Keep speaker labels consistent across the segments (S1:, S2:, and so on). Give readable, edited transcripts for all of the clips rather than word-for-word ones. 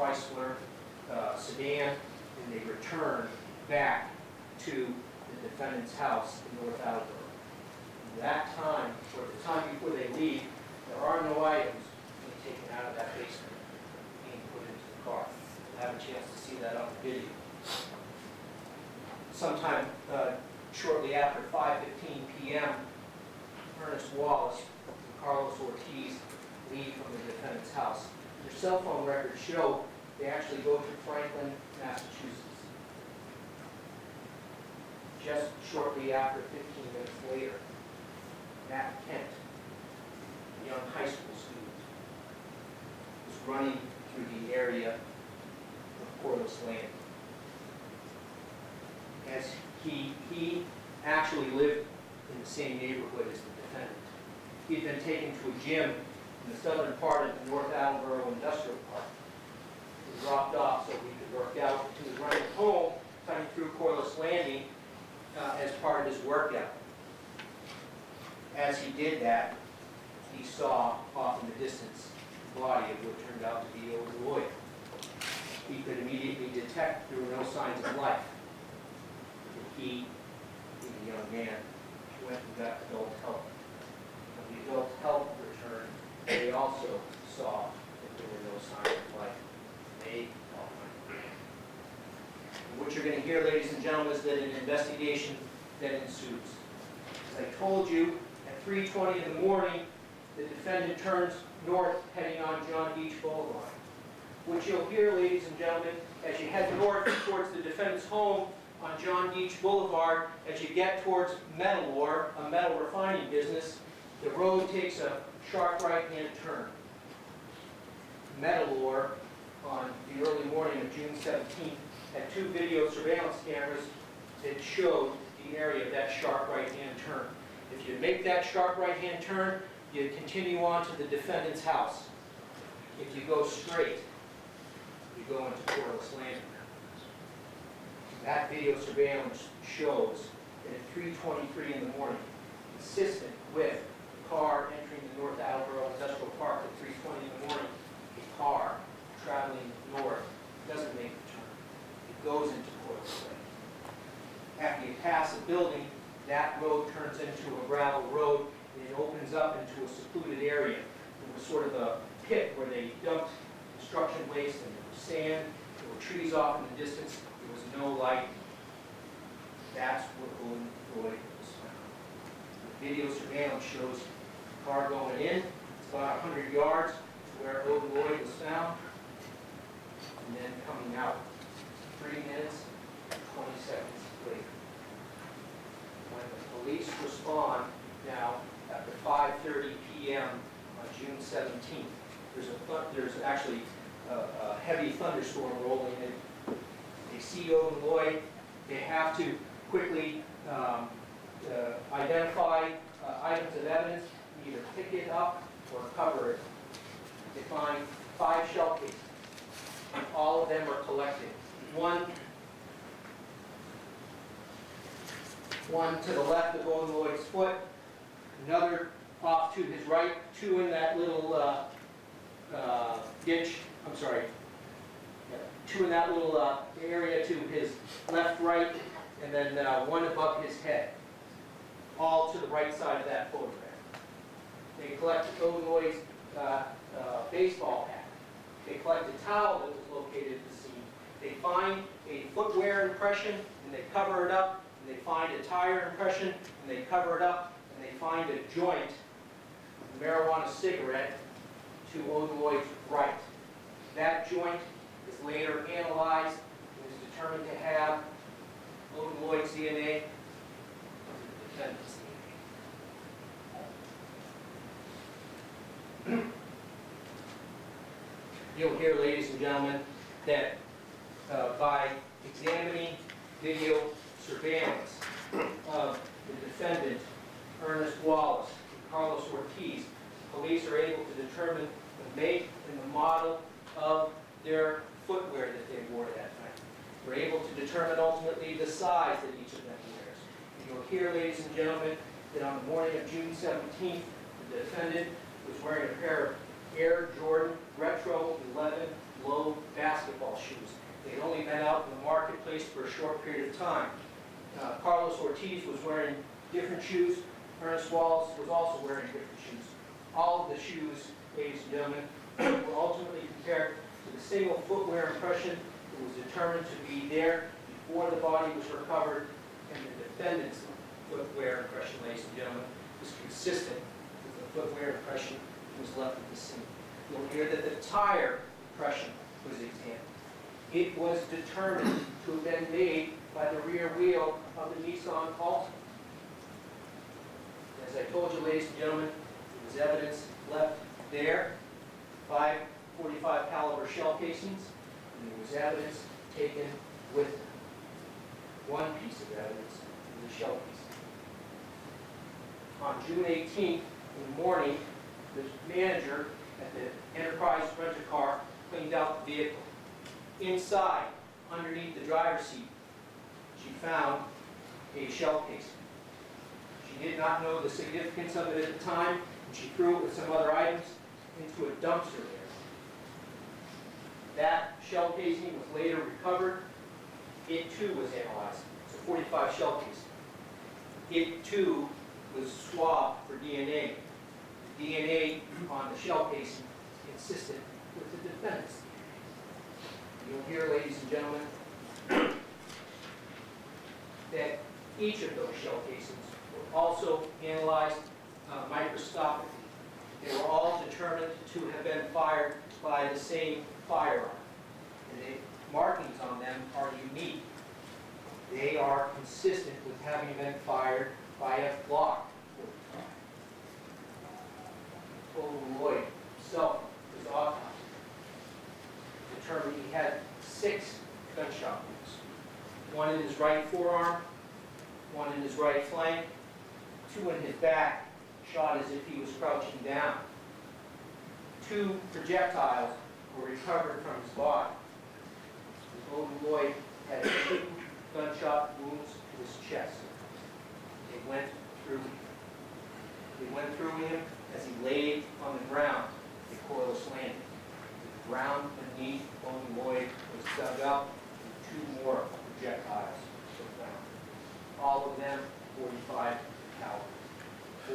S1: Chrysler sedan, and they returned back to the defendant's house in North Attleboro. That time, or the time before they leave, there are no items being taken out of that basement being put into the car. You'll have a chance to see that on the video. Sometime shortly after 5:15 p.m., Ernest Wallace and Carlos Ortiz leave from the defendant's house. Their cell phone records show they actually go to Franklin, Massachusetts. Just shortly after, 15 minutes later, Matt Kent, a young high school student, was running through the area of Corliss Landing. As he actually lived in the same neighborhood as the defendant. He had been taken to a gym in the southern part of the North Attleboro Industrial Park. He was dropped off so he could work out. He was running home, cutting through Corliss Landing as part of his workout. As he did that, he saw off in the distance the body of what turned out to be Odin Lloyd. He could immediately detect there were no signs of life. He, being a young man, went and got adult help. When the adult help returned, they also saw that there were no signs of life. They all went. What you're going to hear, ladies and gentlemen, is that an investigation then ensues. As I told you, at 3:20 in the morning, the defendant turns north, heading on John Beach Boulevard. What you'll hear, ladies and gentlemen, as you head north towards the defendant's home on John Beach Boulevard, as you get towards Metal Ore, a metal refining business, the road takes a sharp right-hand turn. Metal Ore, on the early morning of June 17th, had 2 video surveillance cameras that showed the area of that sharp right-hand turn. If you make that sharp right-hand turn, you continue on to the defendant's house. If you go straight, you go into Corliss Landing. That video surveillance shows that at 3:23 in the morning, consistent with the car entering the North Attleboro Industrial Park at 3:20 in the morning, a car traveling north doesn't make the turn. It goes into Corliss Landing. After you pass a building, that road turns into a gravel road and it opens up into a secluded area. It was sort of a pit where they dumped construction waste and there was sand, there were trees off in the distance. There was no light. That's where Odin Lloyd was found. The video surveillance shows the car going in. It's about 100 yards to where Odin Lloyd was found. And then coming out 3 minutes and 20 seconds later. When the police respond now after 5:30 p.m. on June 17th, there's actually a heavy thunderstorm rolling in. They see Odin Lloyd. They have to quickly identify items of evidence, either pick it up or cover it. They find 5 shell casings. All of them are collected. One to the left of Odin Lloyd's foot, another off to his right, 2 in that little ditch. I'm sorry. 2 in that little area to his left, right, and then 1 above his head, all to the right side of that photograph. They collected Odin Lloyd's baseball hat. They collect a towel that was located at the scene. They find a footwear impression, and they cover it up. And they find a tire impression, and they cover it up. And they find a joint, a marijuana cigarette, to Odin Lloyd's right. That joint is later analyzed and is determined to have Odin Lloyd's DNA and the defendant's DNA. You'll hear, ladies and gentlemen, that by examining video surveillance of the defendant, Ernest Wallace and Carlos Ortiz, police are able to determine the make and the model of their footwear that they wore that night. We're able to determine ultimately the size that each of them wears. And you'll hear, ladies and gentlemen, that on the morning of June 17th, the defendant was wearing a pair of Air Jordan Retro 11 low basketball basketball shoes. They'd only been out in the marketplace for a short period of time. Carlos Ortiz was wearing different shoes. Ernest Wallace was also wearing different shoes. All of the shoes, ladies and gentlemen, were ultimately compared to the single footwear impression that was determined to be there before the body was recovered, and the defendant's footwear impression, ladies and gentlemen, was consistent with the footwear impression that was left at the scene. You'll hear that the tire impression was examined. It was determined to have been made by the rear wheel of the Nissan Altima. As I told you, ladies and gentlemen, there was evidence left there, 5.45 caliber shell casings, and there was evidence taken with them. One piece of evidence was a shell casing. On June 18th, in the morning, the manager at the Enterprise Rent-A-Car cleaned out the vehicle. Inside, underneath the driver's seat, she found a shell casing. She did not know the significance of it at the time, and she threw it with some other items into a dumpster there. That shell casing was later recovered. It too was analyzed. It's a 45 shell casing. It too was swabbed for DNA. The DNA on the shell casing is consistent with the defendant's DNA. You'll hear, ladies and gentlemen, that each of those shell casings were also analyzed microscopically. They were all determined to have been fired by the same firearm. And the markings on them are unique. They are consistent with having been fired by a Glock 45. Lloyd himself was autopsied. Determined he had 6 gunshot wounds. One in his right forearm, one in his right flank, 2 in his back, shot as if he was crouching down. 2 projectiles were recovered from his body. Odin Lloyd had 2 gunshot wounds to his chest. They went through him as he laid on the ground at Corliss Landing. The ground beneath Odin Lloyd was dug up, and 2 more projectiles were found. All of them 45 caliber.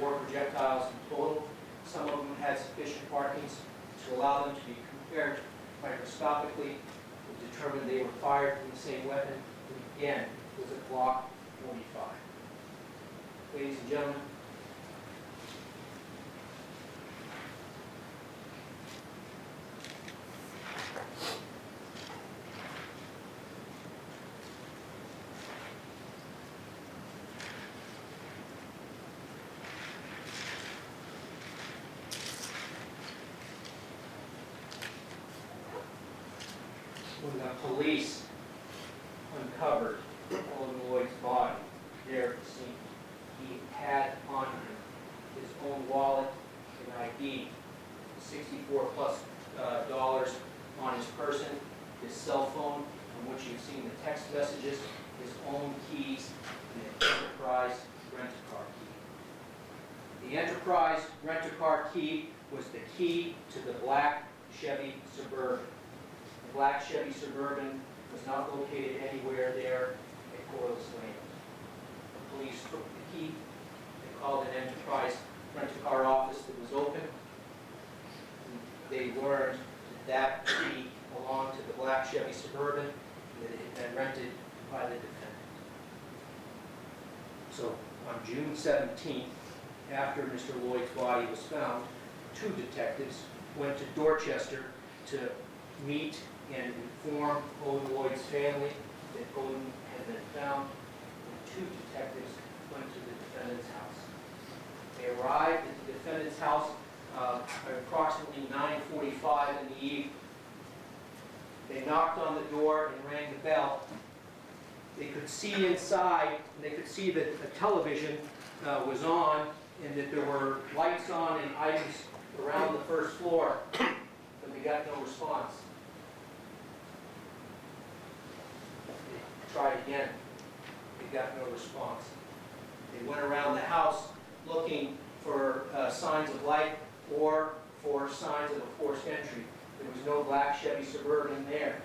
S1: 4 projectiles in total. Some of them had sufficient markings to allow them to be compared microscopically. We determined they were fired from the same weapon. And again, it was a Glock 45. Ladies and gentlemen, when the police uncovered Odin Lloyd's body there at the scene, he had on him his own wallet and ID, $64+ on his person, his cell phone, on which you've seen the text messages, his own keys, and an Enterprise Rent-A-Car key. The Enterprise Rent-A-Car key was the key to the black Chevy Suburban. The black Chevy Suburban was not located anywhere there at Corliss Landing. The police took the key. They called an Enterprise Rent-A-Car office that was open. They learned that that key belonged to the black Chevy Suburban, that it had been rented by the defendant. So on June 17th, after Mr. Lloyd's body was found, 2 detectives went to Dorchester to meet and inform Odin Lloyd's family that Odin had been found, and 2 detectives went to the defendant's house. They arrived at the defendant's house at approximately 9:45 in the evening. They knocked on the door and rang the bell. They could see inside, and they could see that the television was on and that there were lights on and items around the first floor, but they got no response. They tried again. They got no response. They went around the house looking for signs of life or for signs of a forced entry. There was no black Chevy Suburban there.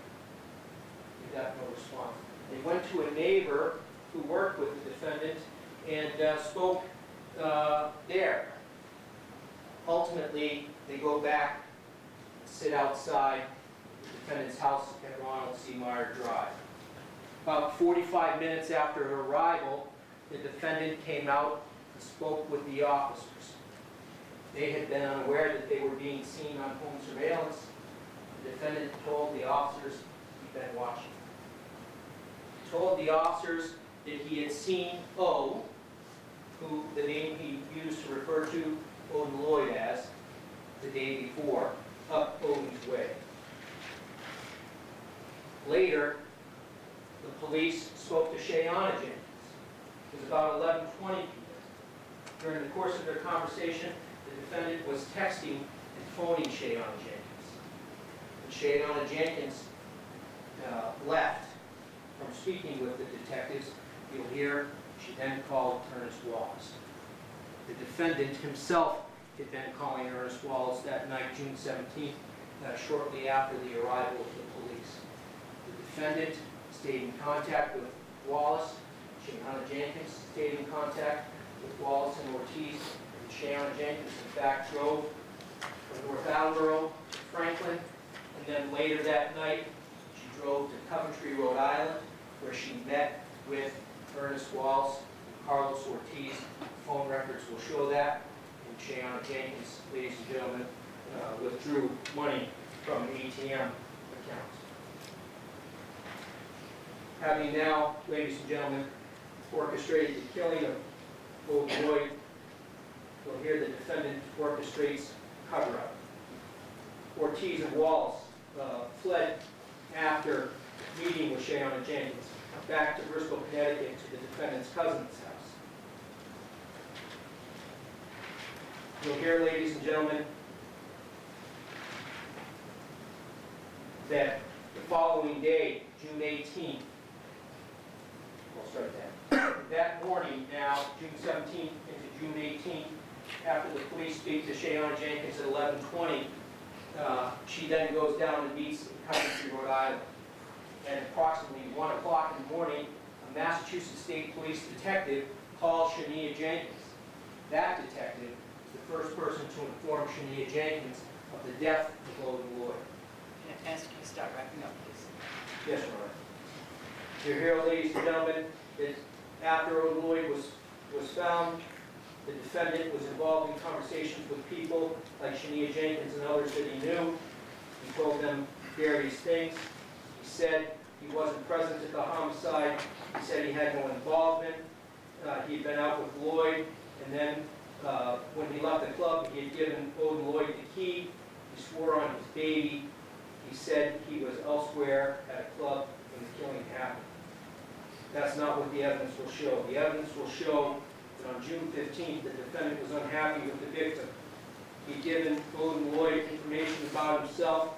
S1: got no response. They went to a neighbor who worked with the defendant and spoke there. Ultimately, they go back and sit outside the defendant's house at Ronald C. Meyer Drive. About 45 minutes after her arrival, the defendant came out and spoke with the officers. They had been unaware that they were being seen on home surveillance. The defendant told the officers he'd been watching. He told the officers that he had seen O, who the name he used to refer to Odin Lloyd as, the day before, up Odin's way. Later, the police spoke to Shayana Jenkins. It was about 11:20 p.m. During the course of their conversation, the defendant was texting and phoning Shayana Jenkins. When Shayana Jenkins left from speaking with the detectives, you'll hear she then called Ernest Wallace. The defendant himself had been calling Ernest Wallace that night, June 17th, shortly after the arrival of the police. The defendant stayed in contact with Wallace. Shayana Jenkins stayed in contact with Wallace and Ortiz. And Shayana Jenkins, in fact, drove from North Attleboro to Franklin, and then later that night, she drove to Coventry, Rhode Island, where she met with Ernest Wallace and Carlos Ortiz. Phone records will show that. And Shayana Jenkins, ladies and gentlemen, withdrew money from an ATM account. Having now, ladies and gentlemen, orchestrated the killing of Odin Lloyd, we'll hear the defendant orchestrates cover-up. Ortiz and Wallace fled after meeting with Shayana Jenkins back to Bristol, Connecticut, to the defendant's cousin's house. You'll hear, ladies and gentlemen, that the following day, June 18th, we'll start that. That morning, now, June 17th into June 18th, after the police speak to Shayana Jenkins at 11:20, she then goes down and meets in Coventry, Rhode Island. At approximately 1 o'clock in the morning, a Massachusetts State Police detective calls Shania Jenkins. That detective is the first person to inform Shania Jenkins of the death of Odin Lloyd.
S2: Can I ask you to start wrapping up, please?
S1: Yes, Your Honor. You're here, ladies and gentlemen, that after Odin Lloyd was found, the defendant was involved in conversations with people like Shania Jenkins and others that he knew. He told them various things. He said he wasn't present at the homicide. He said he had no involvement. He had been out with Lloyd, and then when he left the club, he had given Odin Lloyd the key. He swore on his baby. He said he was elsewhere at a club when the killing happened. That's not what the evidence will show. The evidence will show that on June 15th, the defendant was unhappy with the victim. He'd given Odin Lloyd information about himself.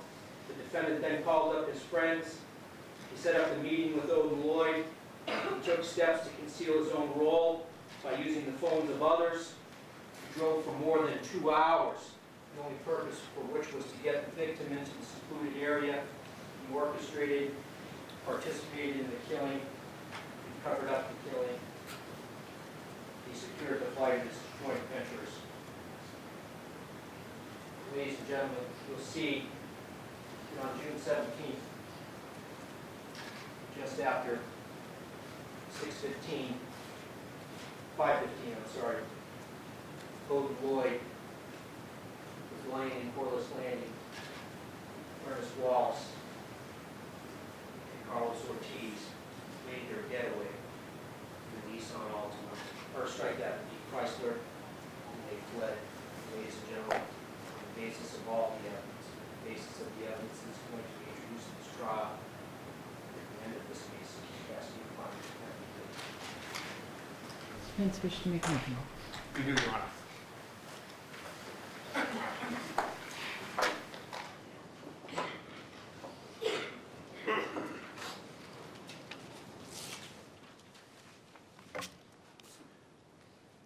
S1: The defendant then called up his friends. He set up a meeting with Odin Lloyd. He took steps to conceal his own role by using the phones of others. He drove for more than 2 hours, the only purpose for which was to get the victim into the secluded area. He orchestrated, participated in the killing, he covered up the killing. He secured the flight of his joint ventures. Ladies and gentlemen, you'll see that on June 17th, just after 5:15, Odin Lloyd was laying in Corliss Landing. Ernest Wallace and Carlos Ortiz made their getaway in the Nissan Altima, or strike that, the Chrysler, and they fled. Ladies and gentlemen, on the basis of all the evidence, the basis of the evidence that's going to be introduced in this trial, at the end of this case, I ask you to find it.
S3: Defense wish to make a motion.
S4: You do, Your Honor.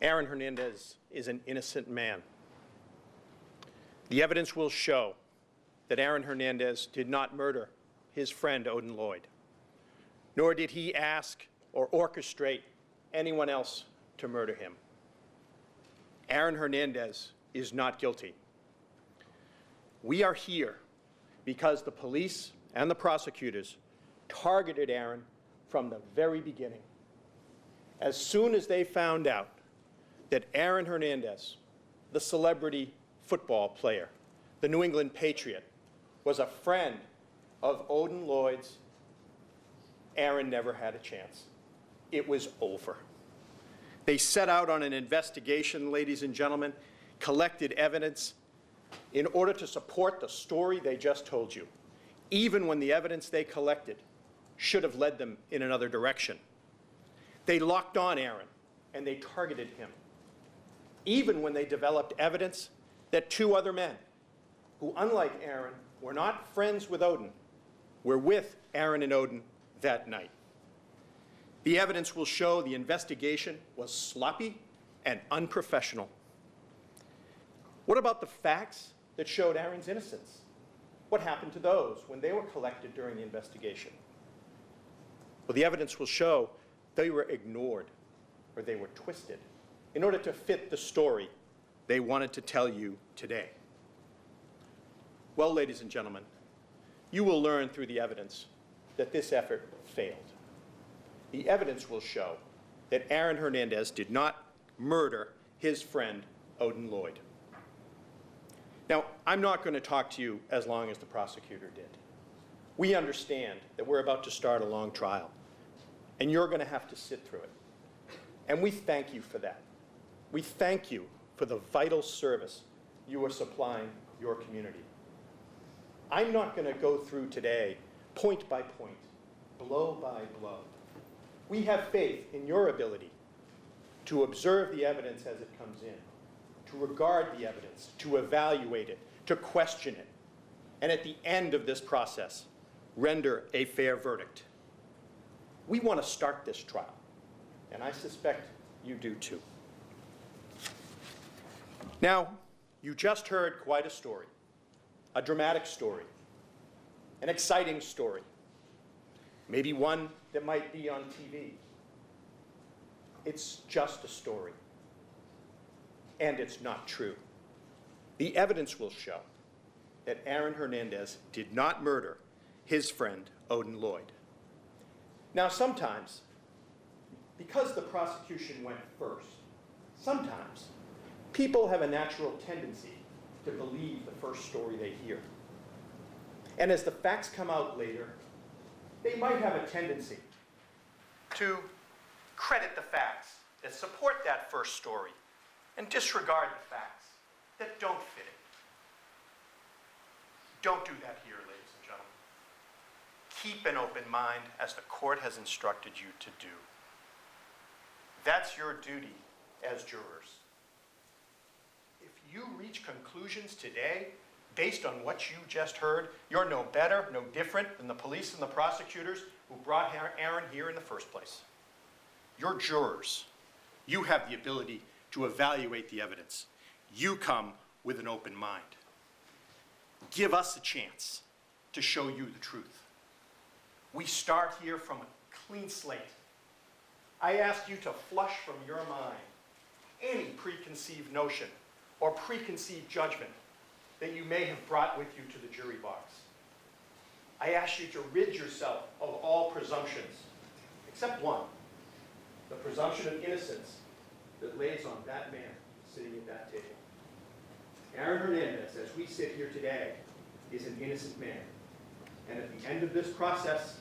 S4: Aaron Hernandez is an innocent man. The evidence will show that Aaron Hernandez did not murder his friend Odin Lloyd. nor did he ask or orchestrate anyone else to murder him. Aaron Hernandez is not guilty. We are here because the police and the prosecutors targeted Aaron from the very beginning. As soon as they found out that Aaron Hernandez, the celebrity football player, the New England Patriot, was a friend of Odin Lloyd's, Aaron never had a chance. It was over. They set out on an investigation, ladies and gentlemen, collected evidence in order to support the story they just told you, even when the evidence they collected should have led them in another direction. They locked on Aaron and they targeted him, even when they developed evidence that two other men, who unlike Aaron, were not friends with Odin, were with Aaron and Odin that night. The evidence will show the investigation was sloppy and unprofessional. What about the facts that showed Aaron's innocence? What happened to those when they were collected during the investigation? Well, the evidence will show they were ignored or they were twisted in order to fit the story they wanted to tell you today. Well, ladies and gentlemen, you will learn through the evidence that this effort failed. The evidence will show that Aaron Hernandez did not murder his friend, Odin Lloyd. Now, I'm not going to talk to you as long as the prosecutor did. We understand that we're about to start a long trial, and you're going to have to sit through it. And we thank you for that. We thank you for the vital service you are supplying your community. I'm not going to go through today point by point, blow by blow. We have faith in your ability to observe the evidence as it comes in, to regard the evidence, to evaluate it, to question it, and at the end of this process, render a fair verdict. We want to start this trial, and I suspect you do too. Now, you just heard quite a story, a dramatic story, an exciting story, maybe one that might be on TV. It's just a story, and it's not true. The evidence will show that Aaron Hernandez did not murder his friend, Odin Lloyd. Now, sometimes, because the prosecution went first, sometimes people have a natural tendency to believe the first story they hear. And as the facts come out later, they might have a tendency to credit the facts that support that first story and disregard the facts that don't fit it. Don't do that here, ladies and gentlemen. Keep an open mind as the court has instructed you to do. That's your duty as jurors. If you reach conclusions today based on what you just heard, you're no better, no different than the police and the prosecutors who brought Aaron here in the first place. You're jurors. You have the ability to evaluate the evidence. You come with an open mind. Give us a chance to show you the truth. We start here from a clean slate. I ask you to flush from your mind any preconceived notion or preconceived judgment that you may have brought with you to the jury box. I ask you to rid yourself of all presumptions, except one, the presumption of innocence that lays on that man sitting at that table. Aaron Hernandez, as we sit here today, is an innocent man. And at the end of this process,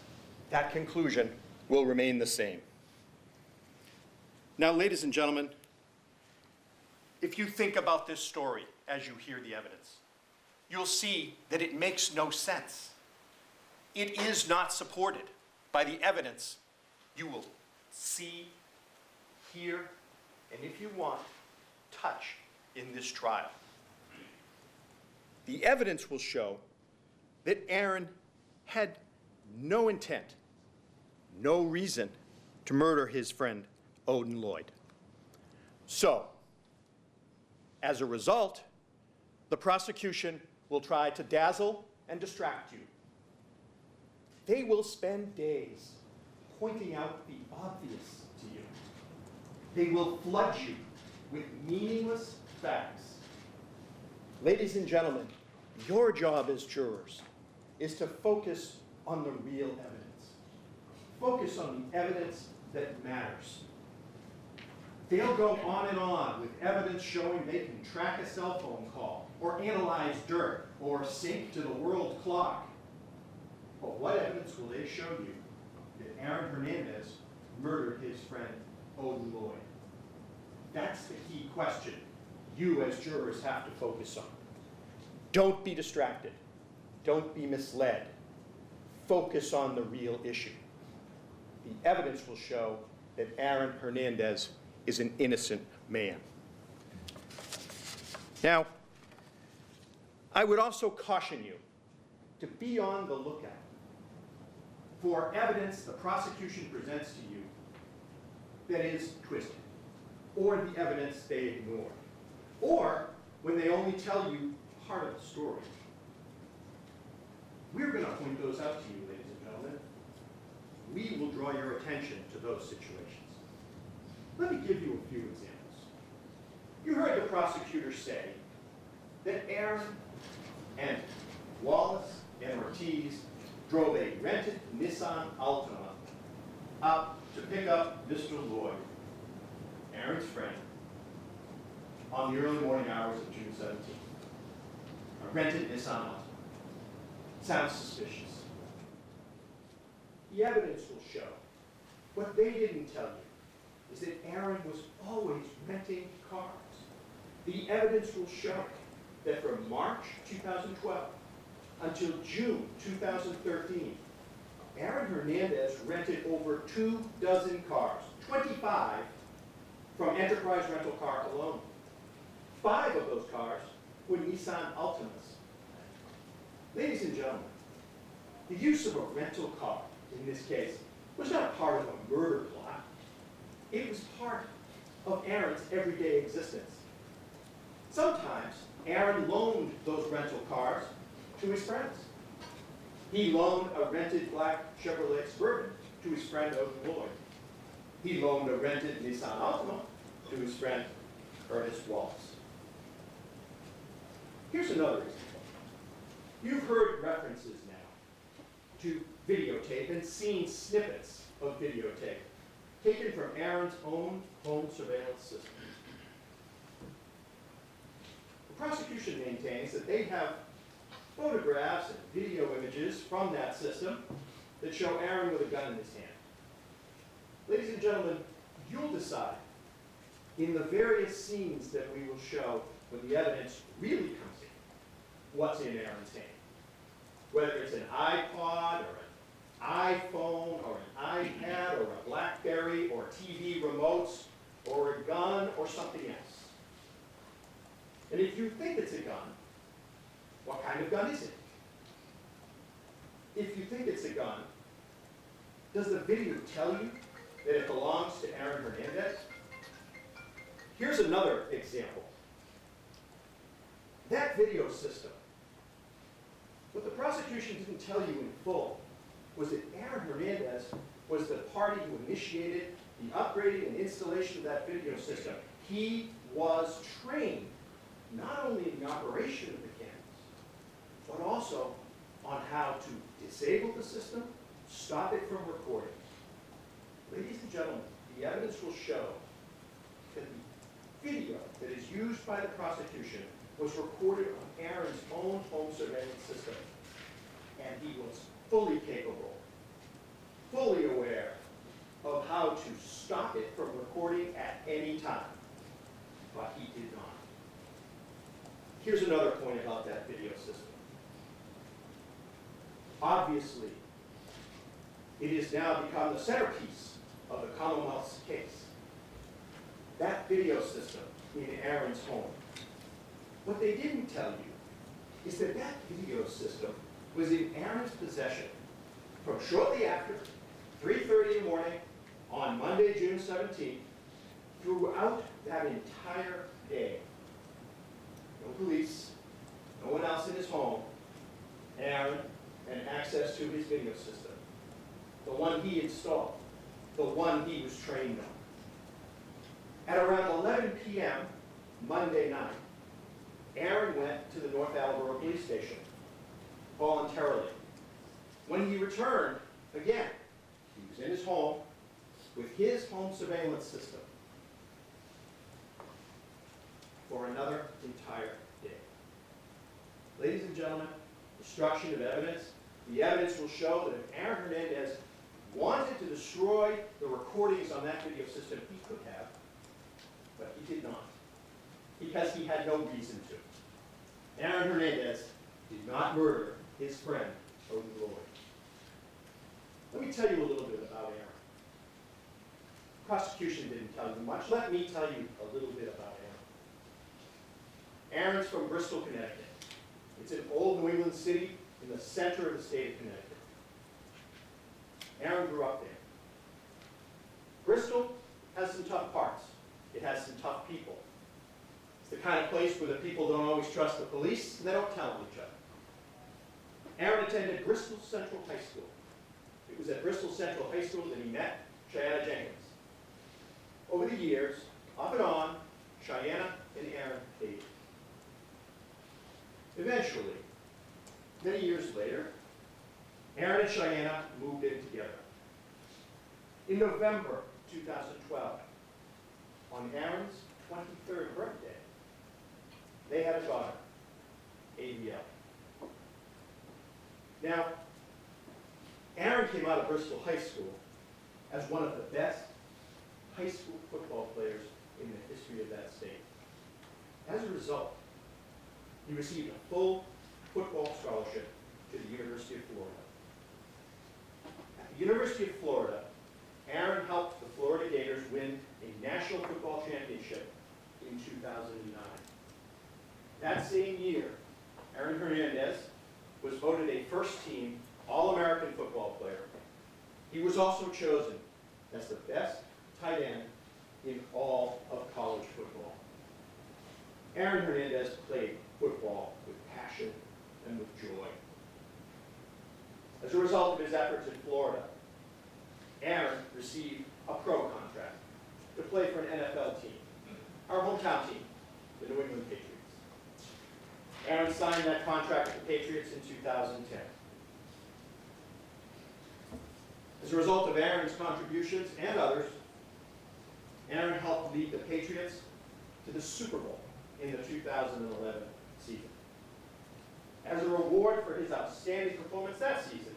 S4: that conclusion will remain the same. Now, ladies and gentlemen, if you think about this story as you hear the evidence, you'll see that it makes no sense. It is not supported by the evidence you will see, hear, and if you want, touch in this trial. The evidence will show that Aaron had no intent, no reason to murder his friend, Odin Lloyd. So, as a result, the prosecution will try to dazzle and distract you. They will spend days pointing out the obvious to you. They will flood you with meaningless facts. Ladies and gentlemen, your job as jurors is to focus on the real evidence. Focus on the evidence that matters. They'll go on with evidence showing they can track a cell phone call, or analyze dirt, or sync to the world clock. But what evidence will they show you that Aaron Hernandez murdered his friend, Odin Lloyd? That's the key question you as jurors have to focus on. Don't be distracted. Don't be misled. Focus on the real issue. The evidence will show that Aaron Hernandez is an innocent man. Now, I would also caution you to be on the lookout for evidence the prosecution presents to you that is twisted, or the evidence they ignore, or when they only tell you part of the story. We're going to point those out to you, ladies and gentlemen. We will draw your attention to those situations. Let me give you a few examples. You heard the prosecutor say that Aaron and Wallace and Ortiz drove a rented Nissan Altima up to pick up Mr. Lloyd, Aaron's friend, on the early morning hours of June 17th. A rented Nissan Altima. Sounds suspicious. The evidence will show what they didn't tell you is that Aaron was always renting cars. The evidence will show that from March 2012 until June 2013, Aaron Hernandez rented over 24 cars, 25 from Enterprise Rental Car alone. 5 of those cars were Nissan Altimas. Ladies and gentlemen, the use of a rental car in this case was not part of a murder plot. It was part of Aaron's everyday existence. Sometimes Aaron loaned those rental cars to his friends. He loaned a rented black Chevrolet Suburban to his friend Odin Lloyd. He loaned a rented Nissan Altima to his friend Ernest Wallace. Here's another example. You've heard references now to videotape and seen snippets of videotape taken from Aaron's own home surveillance system. The prosecution maintains that they have photographs and video images from that system that show Aaron with a gun in his hand. Ladies and gentlemen, you'll decide in the various scenes that we will show when the evidence really comes in, what's in Aaron's hand. Whether it's an iPod or an iPhone or an iPad or a BlackBerry or TV remotes or a gun or something else. And if you think it's a gun, what kind of gun is it? If you think it's a gun, does the video tell you that it belongs to Aaron Hernandez? Here's another example. That video system, what the prosecution didn't tell you in full was that Aaron Hernandez was the party who initiated the upgrading and installation of that video system. He was trained not only in the operation of the cameras, but also on how to disable the system, stop it from recording. Ladies and gentlemen, the evidence will show that the video that is used by the prosecution was recorded on Aaron's own home surveillance system. And he was fully capable, fully aware of how to stop it from recording at any time. But he did not. Here's another point about that video system. Obviously, it has now become the centerpiece of the Commonwealth's case. That video system in Aaron's home. What they didn't tell you is that that video system was in Aaron's possession from shortly after 3:30 in the morning on Monday, June 17th, throughout that entire day. No police, no one else in his home, Aaron, and access to his video system, the one he installed. the one he was trained on. At around 11 p.m. Monday night, Aaron went to the North Attleboro Police Station voluntarily. When he returned, again, he was in his home with his home surveillance system for another entire day. Ladies and gentlemen, destruction of evidence. The evidence will show that if Aaron Hernandez wanted to destroy the recordings on that video system, he could have, but he did not, because he had no reason to. Aaron Hernandez did not murder his friend, Odin Lloyd. Let me tell you a little bit about Aaron. Prosecution didn't tell you much. Let me tell you a little bit about Aaron. Aaron's from Bristol, Connecticut. It's an old New England city in the center of the state of Connecticut. Aaron grew up there. Bristol has some tough parts. It has some tough people. It's the kind of place where the people don't always trust the police, and they don't tell on each other. Aaron attended Bristol Central High School. It was at Bristol Central High School that he met Cheyenne Jenkins. Over the years, off and on, Cheyenne and Aaron dated. Eventually, many years later, Aaron and Cheyenne moved in together. In November 2012, on Aaron's 23rd birthday, they had a daughter, ABL. Now, Aaron came out of Bristol High School as one of the best high school football players in the history of that state. As a result, he received a full football scholarship to the University of Florida. At the University of Florida, Aaron helped the Florida Gators win a national football championship in 2009. That same year, Aaron Hernandez was voted a first-team All-American football player. He was also chosen as the best tight end in all of college football. Aaron Hernandez played football with passion and with joy. As a result of his efforts in Florida, Aaron received a pro contract to play for an NFL team, our hometown team, the New England Patriots. Aaron signed that contract with the Patriots in 2010. As a result of Aaron's contributions and others, Aaron helped lead the Patriots to the Super Bowl in the 2011 season. As a reward for his outstanding performance that season,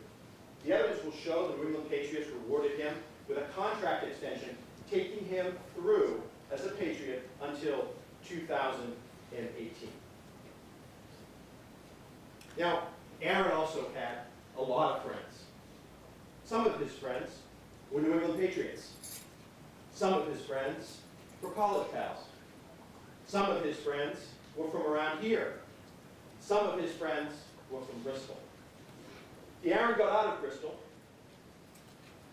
S4: the evidence will show the New England Patriots rewarded him with a contract extension, taking him through as a Patriot until 2018. Now, Aaron also had a lot of friends. Some of his friends were New England Patriots. Some of his friends were college pals. Some of his friends were from around here. Some of his friends were from Bristol. Aaron got out of Bristol,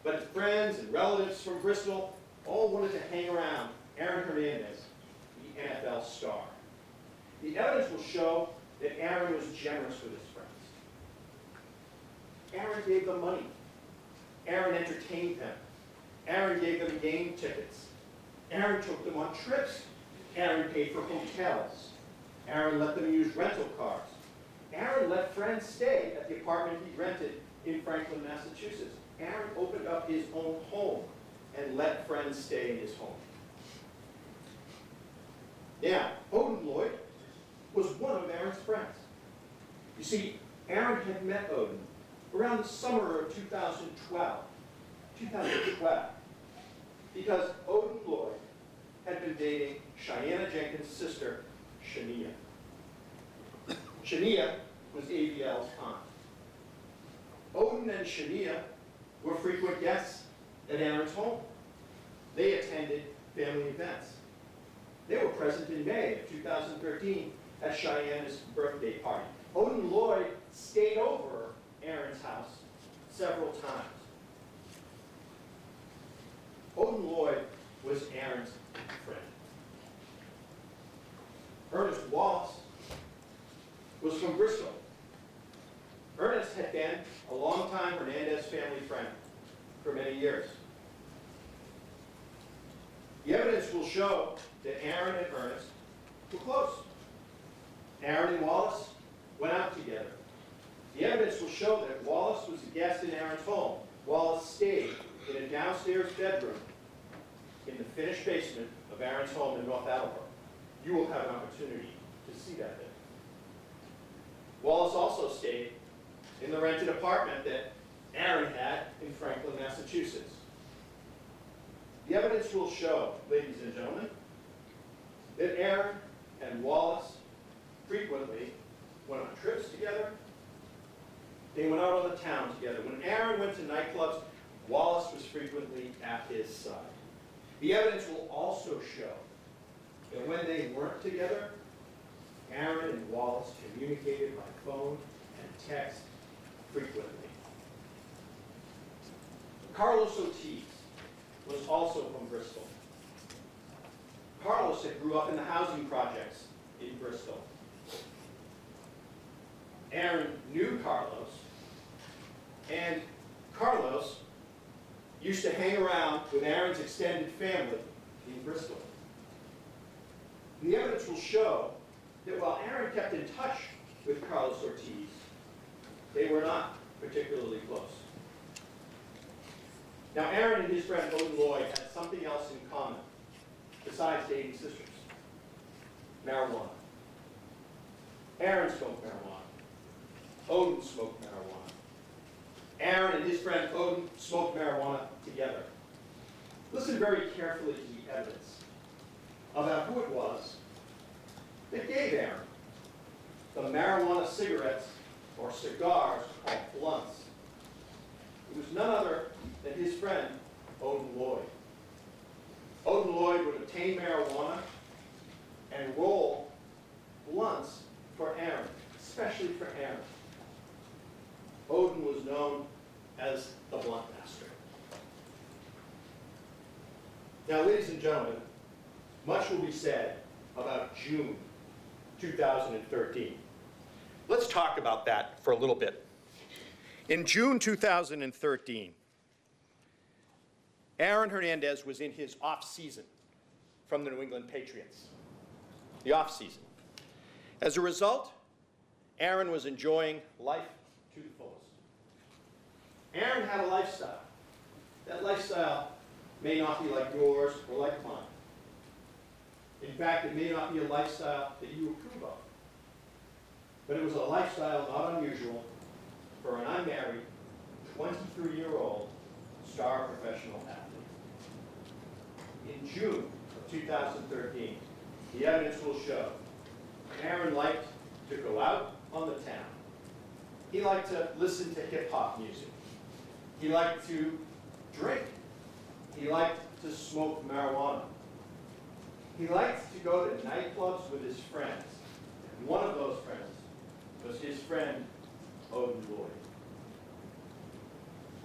S4: but friends and relatives from Bristol all wanted to hang around Aaron Hernandez, the NFL star. The evidence will show that Aaron was generous with his friends. Aaron gave them money. Aaron entertained them. Aaron gave them game tickets. Aaron took them on trips. Aaron paid for hotels. Aaron let them use rental cars. Aaron let friends stay at the apartment he rented in Franklin, Massachusetts. Aaron opened up his own home and let friends stay in his home. Now, Odin Lloyd was one of Aaron's friends. You see, Aaron had met Odin around the summer of 2012, because Odin Lloyd had been dating Cheyenne Jenkins' sister, Shania. Shania was ABL's aunt. Odin and Shania were frequent guests at Aaron's home. They attended family events. They were present in May of 2013 at Cheyenne's birthday party. Odin Lloyd stayed over Aaron's house several times. Odin Lloyd was Aaron's friend. Ernest Wallace was from Bristol. Ernest had been a longtime Hernandez family friend for many years. The evidence will show that Aaron and Ernest were close. Aaron and Wallace went out together. The evidence will show that Wallace was a guest in Aaron's home. Wallace stayed in a downstairs bedroom in the finished basement of Aaron's home in North Attleboro. You will have an opportunity to see that there. Wallace also stayed in the rented apartment that Aaron had in Franklin, Massachusetts. The evidence will show, ladies and gentlemen, that Aaron and Wallace frequently went on trips together. They went out on the town together. When Aaron went to nightclubs, Wallace was frequently at his side. The evidence will also show that when they weren't together, Aaron and Wallace communicated by phone and text frequently. Carlos Ortiz was also from Bristol. Carlos had grew up in the housing projects in Bristol. Aaron knew Carlos, and Carlos used to hang around with Aaron's extended family in Bristol. The evidence will show that while Aaron kept in touch with Carlos Ortiz, they were not particularly close. Now, Aaron and his friend Odin Lloyd had something else in common besides dating sisters: marijuana. Aaron smoked marijuana. Odin smoked marijuana. Aaron and his friend Odin smoked marijuana together. Listen very carefully to the evidence about who it was that gave Aaron the marijuana cigarettes or cigars called blunts. It was none other than his friend Odin Lloyd. Odin Lloyd would obtain marijuana and roll blunts for Aaron, especially for Aaron. Odin was known as the blunt master. Now, ladies and gentlemen, much will be said about June 2013. Let's talk about that for a little bit. In June 2013, Aaron Hernandez was in his off-season from the New England Patriots. The off-season. As a result, Aaron was enjoying life to the fullest. Aaron had a lifestyle. That lifestyle may not be like yours or like mine. In fact, it may not be a lifestyle that you approve of. But it was a lifestyle not unusual for an unmarried, 23-year-old star professional athlete. In June of 2013, the evidence will show Aaron liked to go out on the town. He liked to listen to hip-hop music. He liked to drink. He liked to smoke marijuana. He liked to go to nightclubs with his friends. And one of those friends was his friend, Odin Lloyd.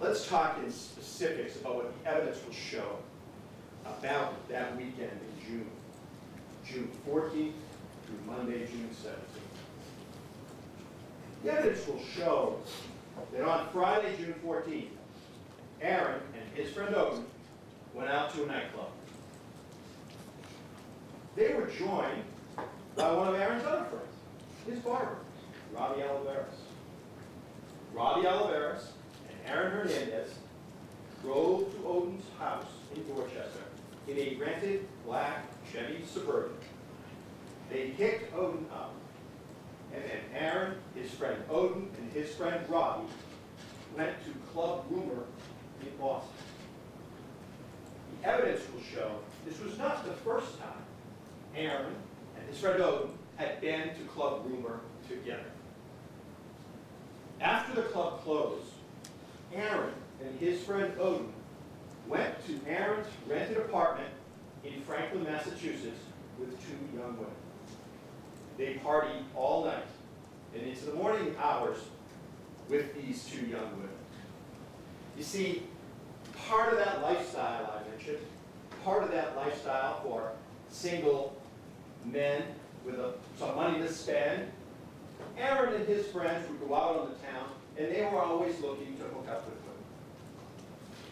S4: Let's talk in specifics about what the evidence will show about that weekend in June 14th through Monday, June 17th. The evidence will show that on Friday, June 14th, Aaron and his friend Odin went out to a nightclub. They were joined by one of Aaron's other friends, his barber, Robbie Oliveras. Robbie Oliveras and Aaron Hernandez drove to Odin's house in Dorchester in a rented black Chevy Suburban. They picked Odin up, and then Aaron, his friend Odin, and his friend Robbie went to Club Rumor in Boston. The evidence will show this was not the first time Aaron and his friend Odin had been to Club Rumor together. After the club closed, Aaron and his friend Odin went to Aaron's rented apartment in Franklin, Massachusetts with two young women. They partied all night and into the morning hours with these two young women. You see, part of that lifestyle I mentioned, part of that lifestyle for single men with some money to spend, Aaron and his friends would go out on the town, and they were always looking to hook up with women.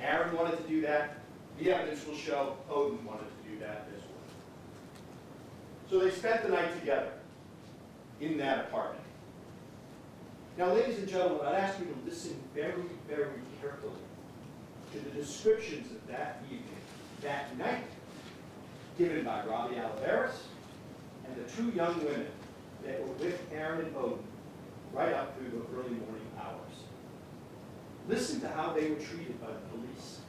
S4: Aaron wanted to do that. The evidence will show Odin wanted to do that as well. So they spent the night together in that apartment. Now, ladies and gentlemen, I'd ask you to listen very, very carefully to the descriptions of that evening, that night, given by Robbie Alaveras and the two young women that were with Aaron and Odin right up through the early morning hours. Listen to how they were treated by the police.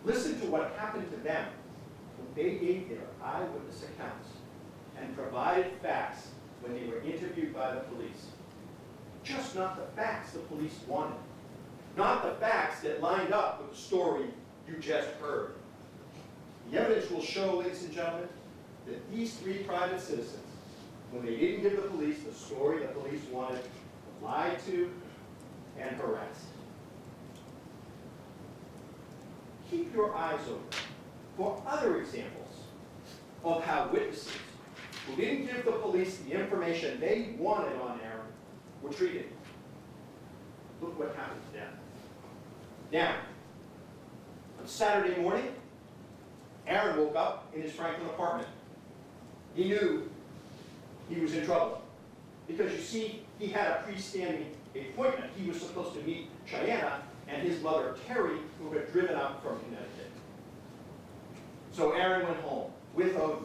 S4: Listen to what happened to them when they gave their eyewitness accounts and provided facts when they were interviewed by the police. Just not the facts the police wanted. Not the facts that lined up with the story you just heard. The evidence will show, ladies and gentlemen, that these three private citizens, when they didn't give the police the story the police wanted, were lied to and harassed. Keep your eyes open for other examples of how witnesses who didn't give the police the information they wanted on Aaron were treated. Look what happened to them. Now, on Saturday morning, Aaron woke up in his Franklin apartment. He knew he was in trouble because, you see, he had a pre-standing appointment. He was supposed to meet Cheyenne and his mother, Terry, who had driven up from Connecticut. So Aaron went home with Odin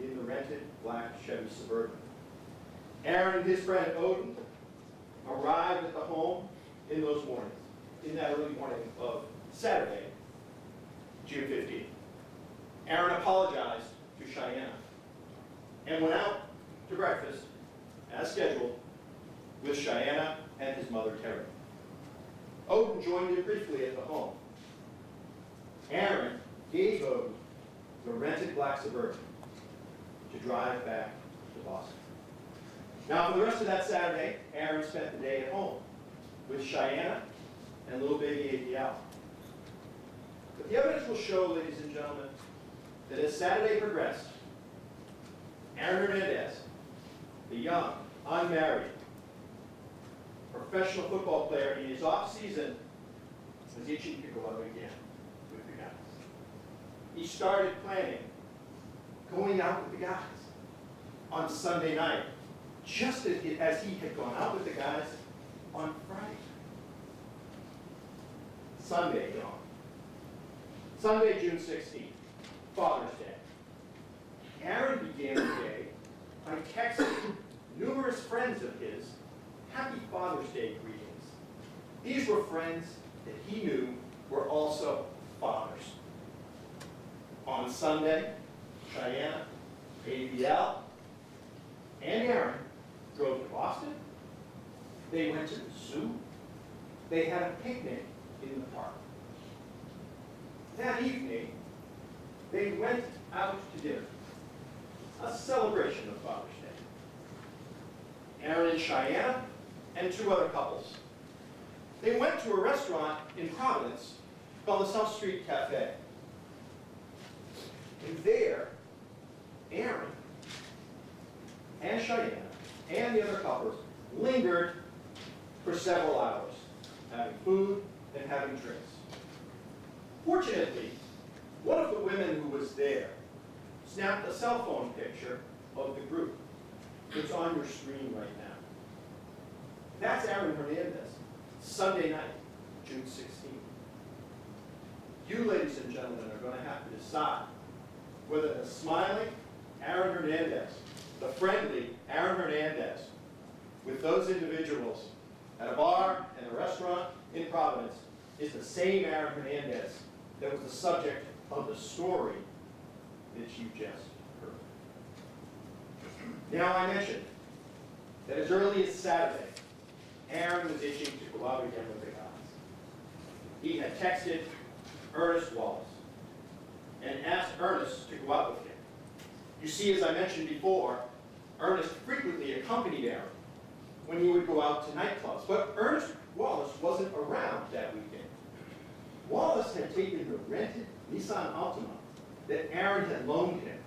S4: in the rented black Chevy Suburban. Aaron and his friend Odin arrived at the home in those mornings, in that early morning of Saturday, June 15th. Aaron apologized to Cheyenne and went out to breakfast, as scheduled, with Cheyenne and his mother, Terry. Odin joined him briefly at the home. Aaron gave Odin the rented black Suburban to drive back to Boston. Now, for the rest of that Saturday, Aaron spent the day at home with Cheyenne and little baby APL. But the evidence will show, ladies and gentlemen, that as Saturday progressed, Aaron Hernandez, the young, unmarried, professional football player in his off-season, was itching to go out again with the guys. He started planning going out with the guys on Sunday night, just as he had gone out with the guys on Friday. Sunday dawned. Sunday, June 16th, Father's Day. Aaron began the day by texting numerous friends of his Happy Father's Day greetings. These were friends that he knew were also fathers. On Sunday, Cheyenne, ABL, and Aaron drove to Boston. They went to the zoo. They had a picnic in the park. That evening, they went out to dinner, a celebration of Father's Day. Aaron and Cheyenne and two other couples. They went to a restaurant in Providence called the South Street Cafe. And there, Aaron and Cheyenne and the other couples lingered for several hours, having food and having drinks. Fortunately, one of the women who was there snapped a cell phone picture of the group. It's on your screen right now. That's Aaron Hernandez, Sunday night, June 16th. You, ladies and gentlemen, are going to have to decide whether the smiling Aaron Hernandez, the friendly Aaron Hernandez, with those individuals at a bar and a restaurant in Providence, is the same Aaron Hernandez that was the subject of the story that you just heard. Now, I mentioned that as early as Saturday, Aaron was itching to go out again with the guys. He had texted Ernest Wallace and asked Ernest to go out with him. You see, as I mentioned before, Ernest frequently accompanied Aaron when he would go out to nightclubs. But Ernest Wallace wasn't around that weekend. Wallace had taken the rented Nissan Altima that Aaron had loaned him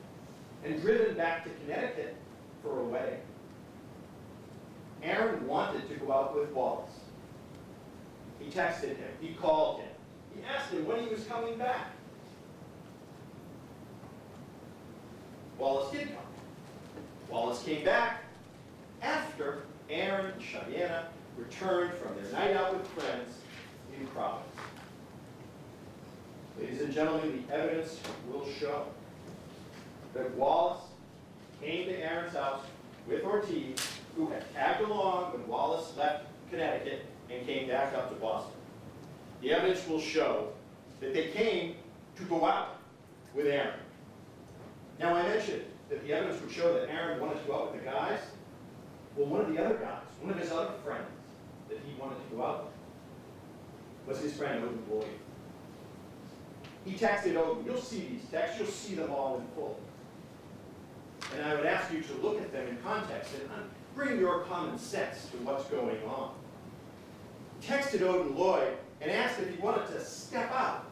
S4: and driven back to Connecticut for a wedding. Aaron wanted to go out with Wallace. He texted him. He called him. He asked him when he was coming back. Wallace did come. Wallace came back after Aaron and Cheyenne returned from their night out with friends in Providence. Ladies and gentlemen, the evidence will show that Wallace came to Aaron's house with Ortiz, who had tagged along when Wallace left Connecticut and came back up to Boston. The evidence will show that they came to go out with Aaron. Now, I mentioned that the evidence would show that Aaron wanted to go out with the guys. Well, one of the other guys, one of his other friends that he wanted to go out with, was his friend Odin Lloyd. He texted Odin. You'll see these texts. You'll see them all in full. And I would ask you to look at them in context and bring your common sense to what's going on. He texted Odin Lloyd and asked if he wanted to step out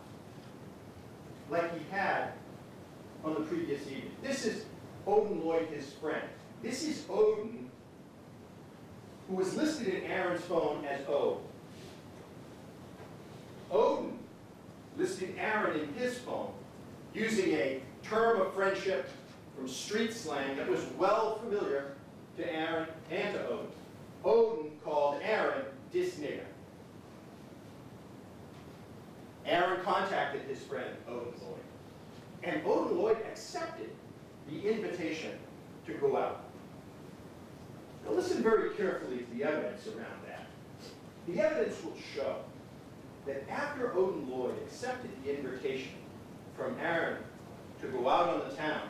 S4: like he had on the previous evening. This is Odin Lloyd, his friend. This is Odin, who was listed in Aaron's phone as O. Odin listed Aaron in his phone using a term of friendship from street slang that was well familiar to Aaron and to Odin. Odin called Aaron "dis nigger." Aaron contacted his friend Odin Lloyd, and Odin Lloyd accepted the invitation to go out. Now listen very carefully to the evidence around that. The evidence will show that after Odin Lloyd accepted the invitation from Aaron to go out on the town,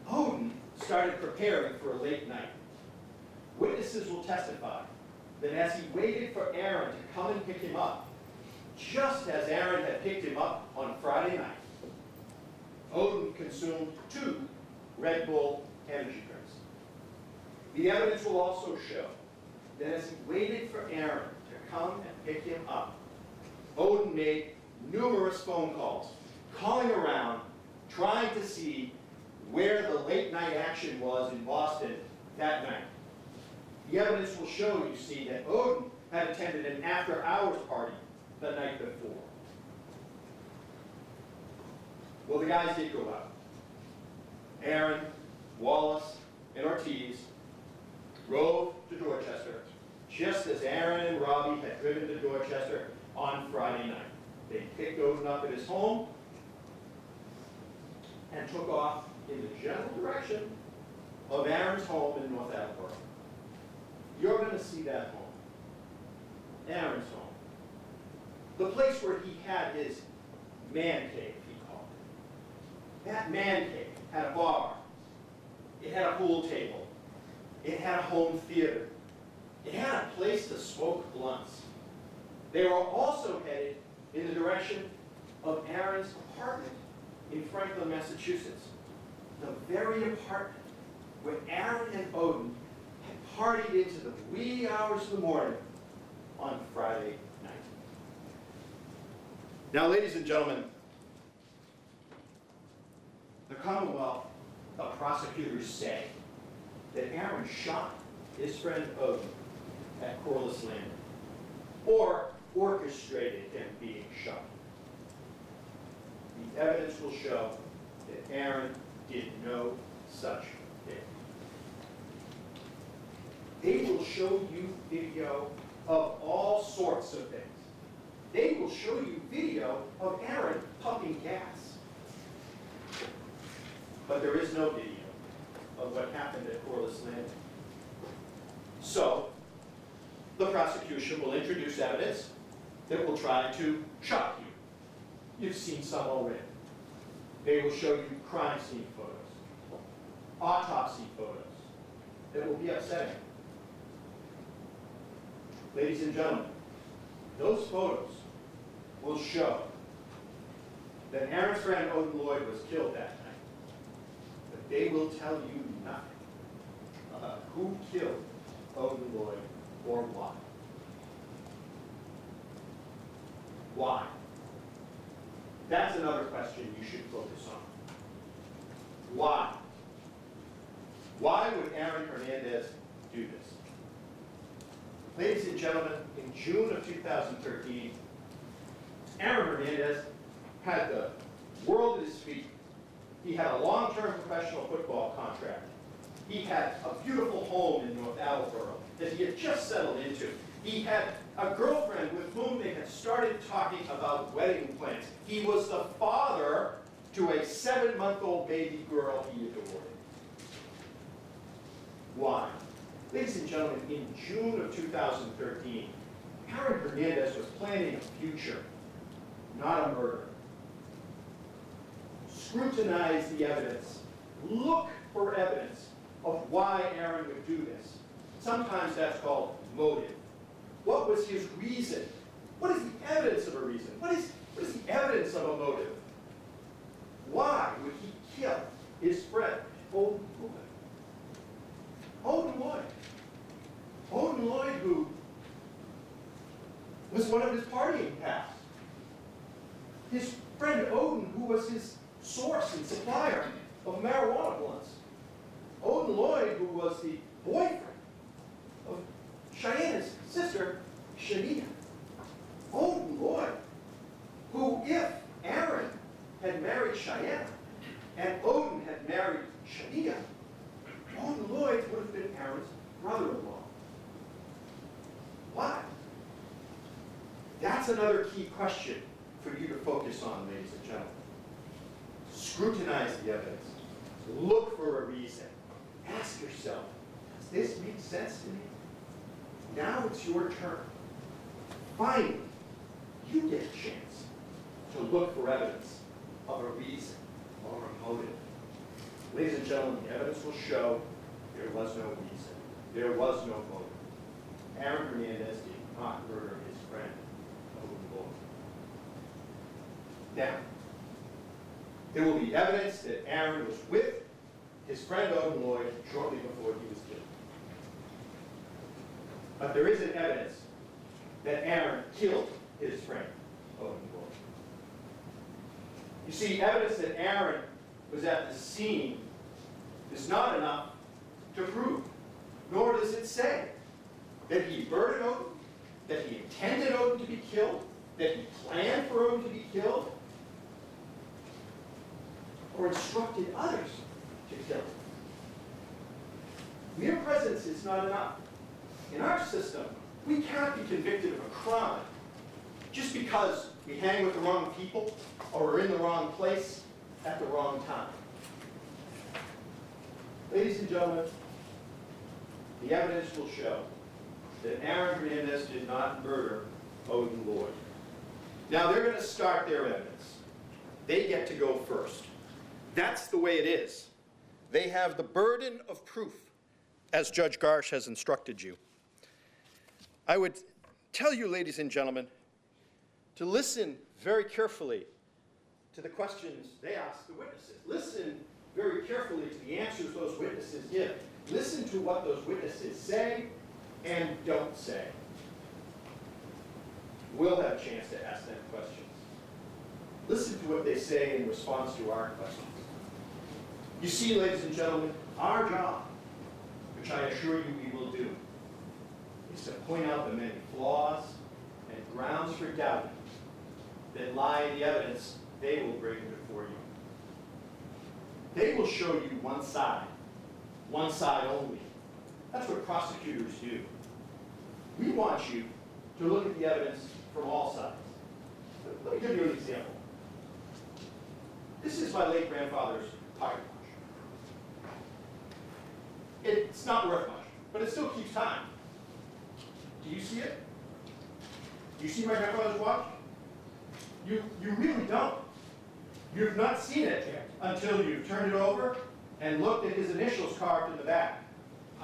S4: Odin started preparing for a late night. Witnesses will testify that as he waited for Aaron to come and pick him up, just as Aaron had picked him up on Friday night, Odin consumed 2 Red Bull energy drinks. The evidence will also show that as he waited for Aaron to come and pick him up, Odin made numerous phone calls, calling around, trying to see where the late night action was in Boston that night. The evidence will show, you see, that Odin had attended an after-hours party the night before. Well, the guys did go out. Aaron, Wallace, and Ortiz drove to Dorchester, just as Aaron and Robbie had driven to Dorchester on Friday night. They picked Odin up at his home and took off in the general direction of Aaron's home in North Attleboro. You're going to see that home, Aaron's home, the place where he had his man cave, he called it. That man cave had a bar, it had a pool table, it had a home theater, it had a place to smoke blunts. They were also headed in the direction of Aaron's apartment in Franklin, Massachusetts, the very apartment where Aaron and Odin had partied into the wee hours of the morning on Friday night. Now, ladies and gentlemen, the Commonwealth, the prosecutors say that Aaron shot his friend Odin at Corliss Landing, or orchestrated him being shot. The evidence will show that Aaron did no such thing. They will show you video of all sorts of things. They will show you video of Aaron pumping gas. But there is no video of what happened at Corliss Landing. So, the prosecution will introduce evidence that will try to shock you. You've seen some already. They will show you crime scene photos, autopsy photos that will be upsetting. Ladies and gentlemen, those photos will show that Aaron's friend Odin Lloyd was killed that night. But they will tell you nothing about who killed Odin Lloyd or why. Why? That's another question you should focus on. Why? Why would Aaron Hernandez do this? Ladies and gentlemen, in June of 2013, Aaron Hernandez had the world at his feet. He had a long-term professional football contract. He had a beautiful home in North Attleboro that he had just settled into. He had a girlfriend with whom they had started talking about wedding plans. He was the father to a 7-month-old baby girl he adored. Why? Ladies and gentlemen, in June of 2013, Aaron Hernandez was planning a future, not a murder. Scrutinize the evidence. Look for evidence of why Aaron would do this. Sometimes that's called motive. What was his reason? What is the evidence of a reason? What is the evidence of a motive? Why would he kill his friend, Odin Lloyd? Odin Lloyd, who was one of his partying pals. His friend Odin, who was his source and supplier of marijuana blunts. Odin Lloyd, who was the boyfriend of Cheyenne's sister, Shania. Odin Lloyd, who, if Aaron had married Cheyenne and Odin had married Shania, Odin Lloyd would have been Aaron's brother-in-law. Why? That's another key question for you to focus on, ladies and gentlemen. Scrutinize the evidence. Look for a reason. Ask yourself, does this make sense to me? Now it's your turn. Finally, you get a chance to look for evidence of a reason or a motive. Ladies and gentlemen, the evidence will show there was no reason. There was no motive. Aaron Hernandez did not murder his friend, Odin Lloyd. Now, there will be evidence that Aaron was with his friend Odin Lloyd shortly before he was killed. But there isn't evidence that Aaron killed his friend Odin Lloyd. You see, evidence that Aaron was at the scene is not enough to prove, nor does it say that he murdered Odin, that he intended Odin to be killed, that he planned for Odin to be killed, or instructed others to kill him. Mere presence is not enough. In our system, we cannot be convicted of a crime just because we hang with the wrong people or are in the wrong place at the wrong time. Ladies and gentlemen, the evidence will show that Aaron Hernandez did not murder Odin Lloyd. Now, they're going to start their evidence. They get to go first. That's the way it is. They have the burden of proof, as Judge Garsh has instructed you. I would tell you, ladies and gentlemen, to listen very carefully to the questions they ask the witnesses. Listen very carefully to the answers those witnesses give. Listen to what those witnesses say and don't say. We'll have a chance to ask them questions. Listen to what they say in response to our questions. You see, ladies and gentlemen, our job, which I assure you we will do, is to point out the many flaws and grounds for doubt that lie in the evidence they will bring before you. They will show you one side only. That's what prosecutors do. We want you to look at the evidence from all sides. Let me give you an example. This is my late grandfather's pocket watch. It's not worth much, but it still keeps time. Do you see it? Do you see my grandfather's watch? You really don't. You've not seen it until you've turned it over and looked at his initials carved in the back.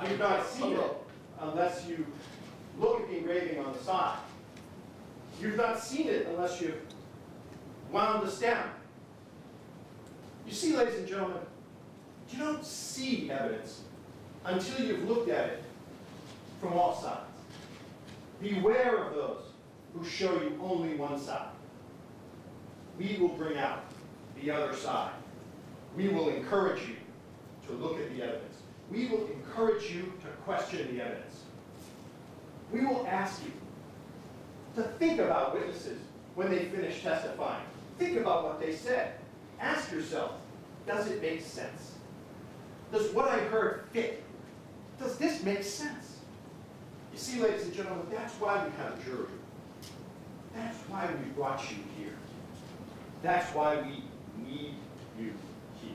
S4: You've not seen it unless you look at the engraving on the side. You've not seen it unless you've wound the stem. You see, ladies and gentlemen, you don't see evidence until you've looked at it from all sides. Beware of those who show you only one side. We will bring out the other side. We will encourage you to look at the evidence. We will encourage you to question the evidence. We will ask you to think about witnesses when they finish testifying. Think about what they said. Ask yourself,
S3: Does it make sense? Does what I heard fit? Does this make sense? You see, ladies and gentlemen, that's why we have a jury. That's why we brought you here. That's why we need you here.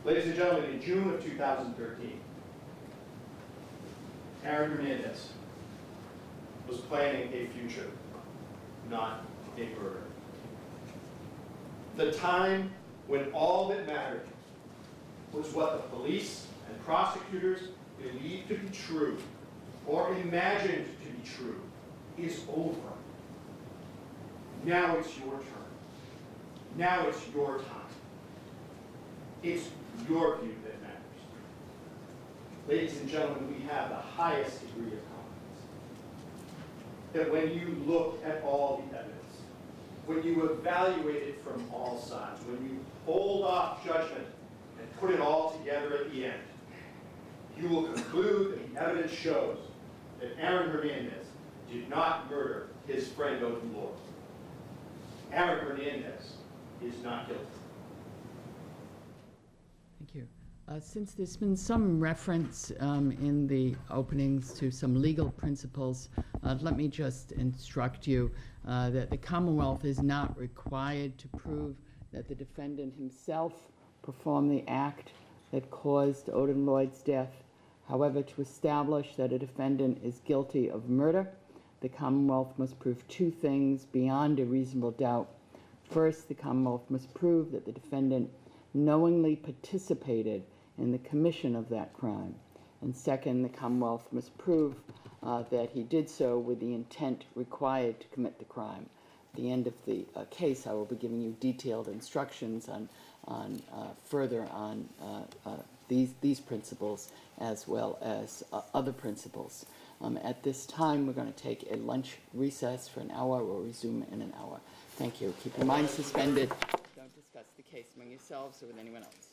S3: Ladies and gentlemen, in June of 2013, Aaron Hernandez was planning a future, not a murder. The time when all that mattered was what the police and prosecutors believed to be true or imagined to be true is over. Now it's your turn. Now it's your time. It's your view that matters. Ladies and gentlemen, we have the highest degree of confidence that when you look at all the evidence, when you evaluate it from all sides, when you hold off judgment and put it all together at the end, you will conclude that the evidence shows that Aaron Hernandez did not murder his friend Odin Lord. Aaron Hernandez is not guilty.
S5: Thank you. Since there's been some reference in the openings to some legal principles, let me just instruct you that the Commonwealth is not required to prove that the defendant himself performed the act that caused Odin Lloyd's death. However, to establish that a defendant is guilty of murder, the Commonwealth must prove two things beyond a reasonable doubt. First, the Commonwealth must prove that the defendant knowingly participated in the commission of that crime. And second, the Commonwealth must prove that he did so with the intent required to commit the crime. At the end of the case, I will be giving you detailed instructions on further on these principles as well as other principles. At this time, we're going to take a lunch recess for an hour. We'll resume in an hour. Thank you. Keep your mind suspended. Don't discuss the case among yourselves or with anyone else.